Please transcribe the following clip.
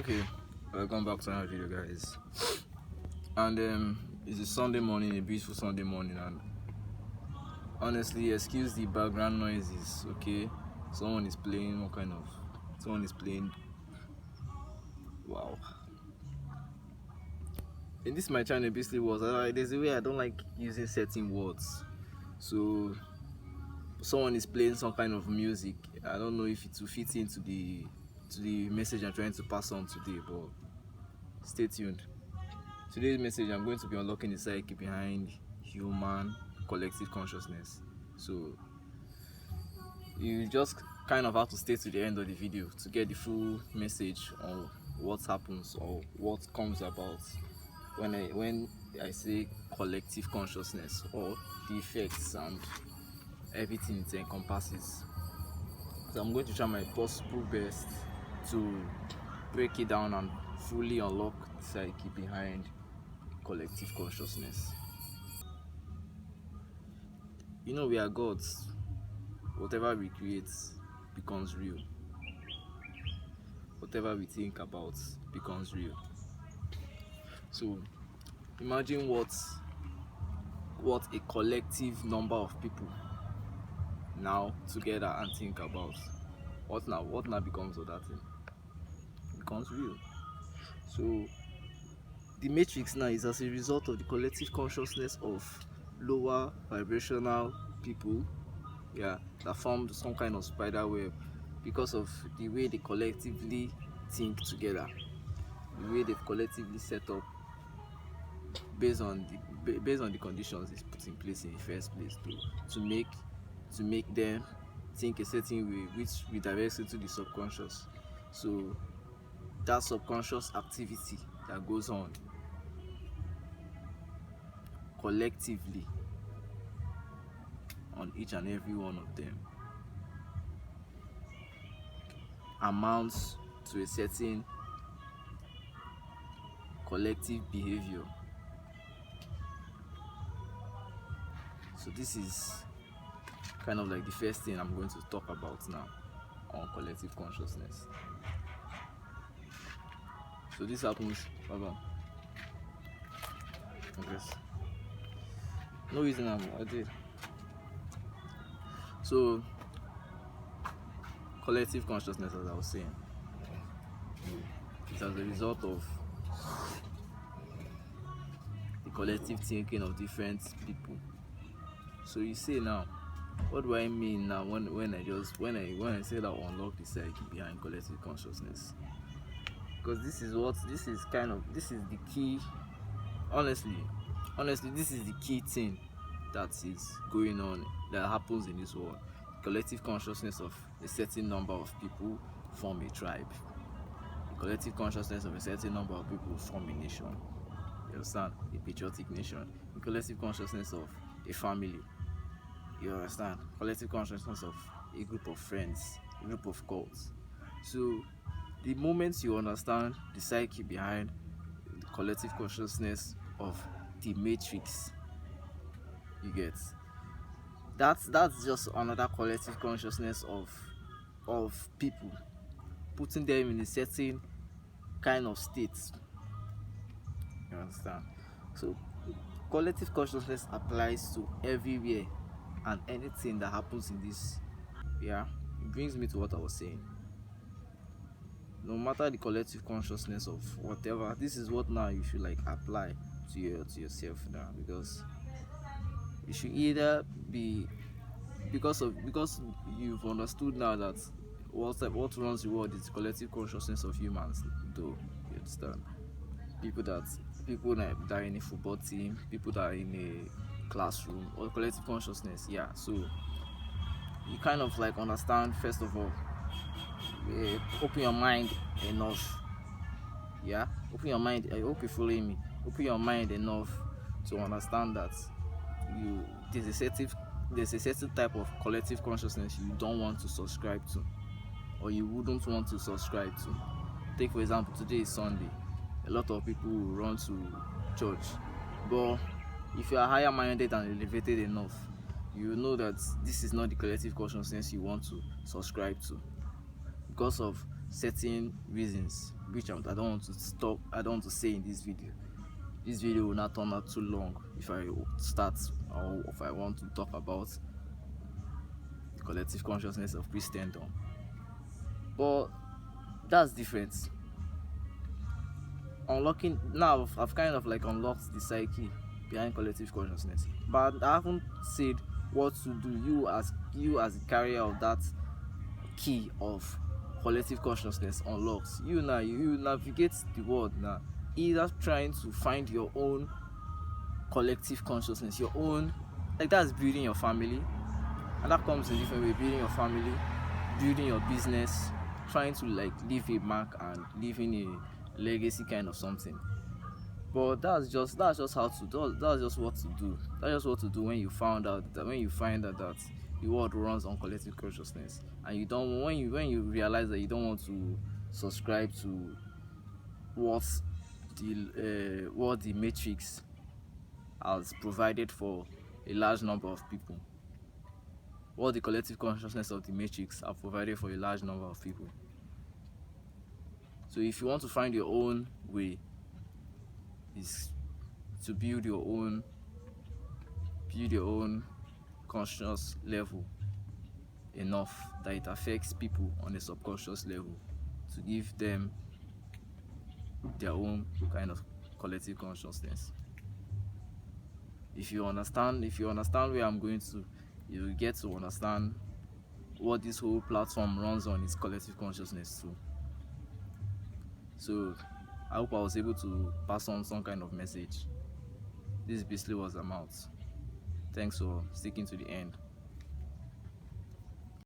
Okay, welcome back to another video, guys. And it's a Sunday morning, a beautiful Sunday morning, and honestly, excuse the background noises. Okay, someone is playing someone is playing. Wow. In this my channel, basically there's a way I don't like using certain words. So someone is playing some kind of music. I don't know if it will fit into the message I'm trying to pass on today, but stay tuned. Today's message, I'm going to be unlocking the psyche behind human collective consciousness. So you just kind of have to stay to the end of the video to get the full message on what happens or what comes about when I say collective consciousness, or the effects and everything it encompasses. So I'm going to try my possible best to break it down and fully unlock the psyche behind collective consciousness. You know, we are gods. Whatever we create becomes real. Whatever we think about becomes real. So imagine what a collective number of people now together and think about. What now becomes of that thing? It becomes real. So the matrix now is as a result of the collective consciousness of lower vibrational people, that formed some kind of spider web because of the way they collectively think together, the way they've collectively set up based on the conditions it's put in place in the first place to make them think a certain way, which redirects into the subconscious. So that subconscious activity that goes on collectively on each and every one of them amounts to a certain collective behavior. So this is kind of like the first thing I'm going to talk about now on collective consciousness. So this happens, yes. No reason I did. So collective consciousness, as I was saying, it's as a result of the collective thinking of different people. So you say now, what do I mean now when I say that unlock the psyche behind collective consciousness? Because this is the key. Honestly, this is the key thing that is going on, that happens in this world. Collective consciousness of a certain number of people form a tribe. The collective consciousness of a certain number of people form a nation. You understand? A patriotic nation. The collective consciousness of a family. You understand? Collective consciousness of a group of friends, a group of cults. So the moment you understand the psyche behind the collective consciousness of the matrix, you get that's just another collective consciousness of people, putting them in a certain kind of state. You understand? So collective consciousness applies to everywhere and anything that happens in this. It brings me to what I was saying. No matter the collective consciousness of whatever, this is what now you should apply to yourself now, because you should either be, because you've understood now that what runs the world is the collective consciousness of humans, though. You understand? People that are in a football team, people that are in a classroom, or collective consciousness. So you kind of understand, first of all, open your mind enough. Open your mind. I hope you're following me. Open your mind enough to understand that there's a certain type of collective consciousness you don't want to subscribe to, or you wouldn't want to subscribe to. Take for example, today is Sunday. A lot of people will run to church, but if you are higher minded and elevated enough, you know that this is not the collective consciousness you want to subscribe to, because of certain reasons, which I don't want to stop. I don't want to say in this video. This video will not turn out too long if I start or if I want to talk about the collective consciousness of Christendom. But that's different. Unlocking now, I've kind of like unlocked the psyche behind collective consciousness, but I haven't said what to do. You as the carrier of that key of collective consciousness unlocks you. Now you navigate the world now, either trying to find your own collective consciousness, your own, like that's building your family, and that comes in different way. Building your family, building your business, trying to like leave a mark and leaving a legacy kind of something. But that's just how to do. That's just what to do. That's just what to do when you find out that the world runs on collective consciousness, and you don't when you realize that you don't want to subscribe to what the matrix has provided for a large number of people, what the collective consciousness of the matrix have provided for a large number of people. So if you want to find your own way, is to build your own conscious level enough that it affects people on a subconscious level, to give them their own kind of collective consciousness. If you understand where I'm going to, you get to understand what this whole platform runs on is collective consciousness too. So I hope I was able to pass on some kind of message. This basically was I'm out. Thanks for sticking to the end.